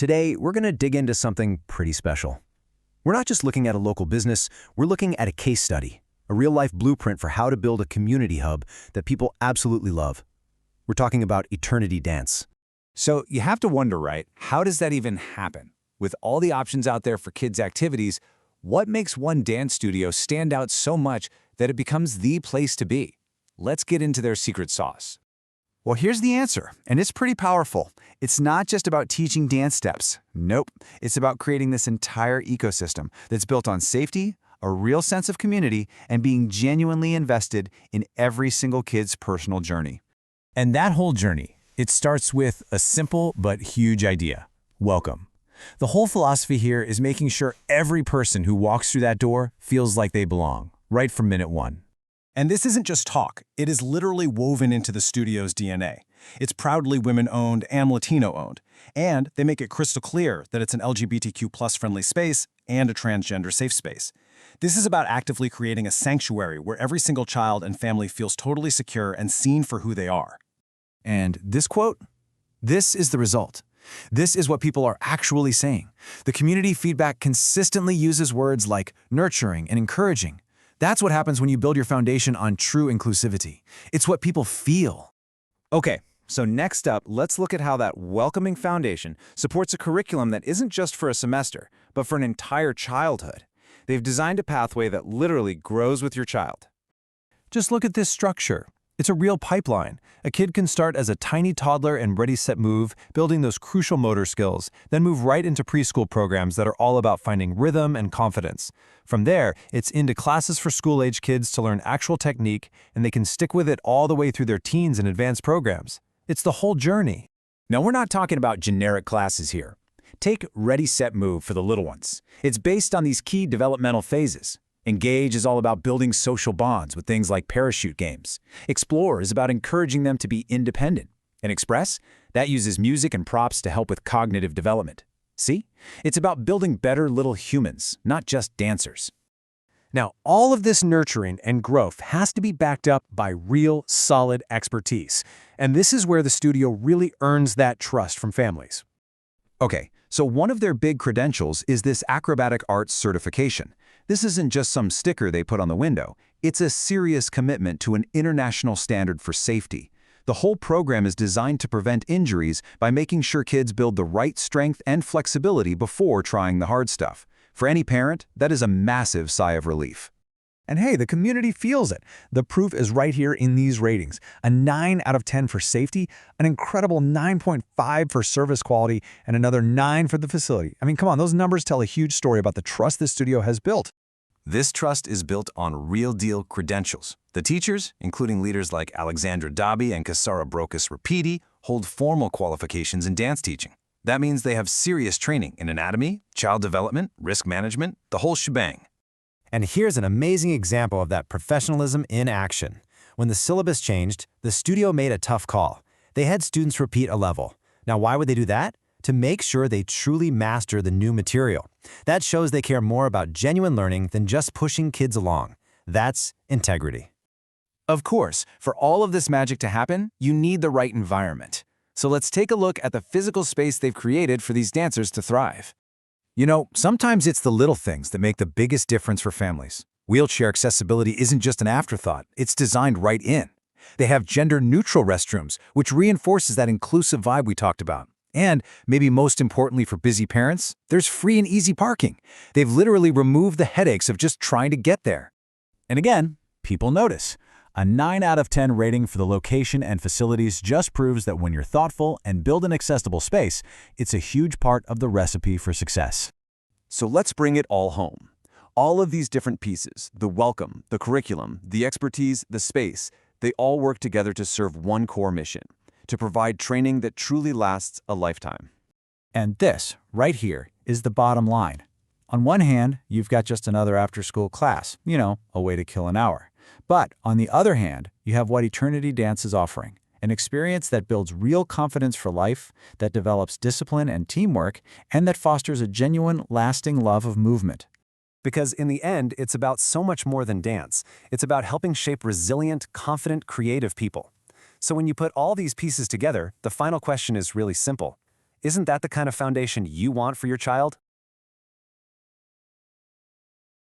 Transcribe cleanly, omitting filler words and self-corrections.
Today, we're going to dig into something pretty special. We're not just looking at a local business, we're looking at a case study, a real-life blueprint for how to build a community hub that people absolutely love. We're talking about Eternity Dance. So you have to wonder, right, how does that even happen? With all the options out there for kids' activities, what makes one dance studio stand out so much that it becomes the place to be? Let's get into their secret sauce. Well, here's the answer, and it's pretty powerful. It's not just about teaching dance steps. Nope. It's about creating this entire ecosystem that's built on safety, a real sense of community, and being genuinely invested in every single kid's personal journey. And that whole journey, it starts with a simple but huge idea: welcome. The whole philosophy here is making sure every person who walks through that door feels like they belong, right from minute one. And this isn't just talk, it is literally woven into the studio's DNA. It's proudly women-owned and Latino-owned, and they make it crystal clear that it's an LGBTQ+ friendly space and a transgender safe space. This is about actively creating a sanctuary where every single child and family feels totally secure and seen for who they are. And this quote? This is the result. This is what people are actually saying. The community feedback consistently uses words like nurturing and encouraging. That's what happens when you build your foundation on true inclusivity. It's what people feel. Okay, so next up, let's look at how that welcoming foundation supports a curriculum that isn't just for a semester, but for an entire childhood. They've designed a pathway that literally grows with your child. Just look at this structure. It's a real pipeline. A kid can start as a tiny toddler and Ready, Set, Move, building those crucial motor skills, then move right into preschool programs that are all about finding rhythm and confidence. From there, it's into classes for school-age kids to learn actual technique, and they can stick with it all the way through their teens and advanced programs. It's the whole journey. Now, we're not talking about generic classes here. Take Ready, Set, Move for the little ones. It's based on these key developmental phases. Engage is all about building social bonds with things like parachute games. Explore is about encouraging them to be independent. And Express, that uses music and props to help with cognitive development. See? It's about building better little humans, not just dancers. Now, all of this nurturing and growth has to be backed up by real, solid expertise. And this is where the studio really earns that trust from families. Okay, so one of their big credentials is this acrobatic arts certification. This isn't just some sticker they put on the window. It's a serious commitment to an international standard for safety. The whole program is designed to prevent injuries by making sure kids build the right strength and flexibility before trying the hard stuff. For any parent, that is a massive sigh of relief. And hey, the community feels it. The proof is right here in these ratings. A 9 out of 10 for safety, an incredible 9.5 for service quality, and another 9 for the facility. I mean, come on, those numbers tell a huge story about the trust this studio has built. This trust is built on real-deal credentials. The teachers, including leaders like Alexandra Dobby and Casara Brokus Rapidi, hold formal qualifications in dance teaching. That means they have serious training in anatomy, child development, risk management, the whole shebang. And here's an amazing example of that professionalism in action. When the syllabus changed, the studio made a tough call. They had students repeat a level. Now, why would they do that? To make sure they truly master the new material. That shows they care more about genuine learning than just pushing kids along. That's integrity. Of course, for all of this magic to happen, you need the right environment. So let's take a look at the physical space they've created for these dancers to thrive. You know, sometimes it's the little things that make the biggest difference for families. Wheelchair accessibility isn't just an afterthought, it's designed right in. They have gender-neutral restrooms, which reinforces that inclusive vibe we talked about. And, maybe most importantly for busy parents, there's free and easy parking. They've literally removed the headaches of just trying to get there. And again, people notice. A 9 out of 10 rating for the location and facilities just proves that when you're thoughtful and build an accessible space, it's a huge part of the recipe for success. So let's bring it all home. All of these different pieces, the welcome, the curriculum, the expertise, the space, they all work together to serve one core mission: to provide training that truly lasts a lifetime. And this, right here, is the bottom line. On one hand, you've got just another after-school class, a way to kill an hour. But on the other hand, you have what Eternity Dance is offering, an experience that builds real confidence for life, that develops discipline and teamwork, and that fosters a genuine, lasting love of movement. Because in the end, it's about so much more than dance. It's about helping shape resilient, confident, creative people. So when you put all these pieces together, the final question is really simple. Isn't that the kind of foundation you want for your child?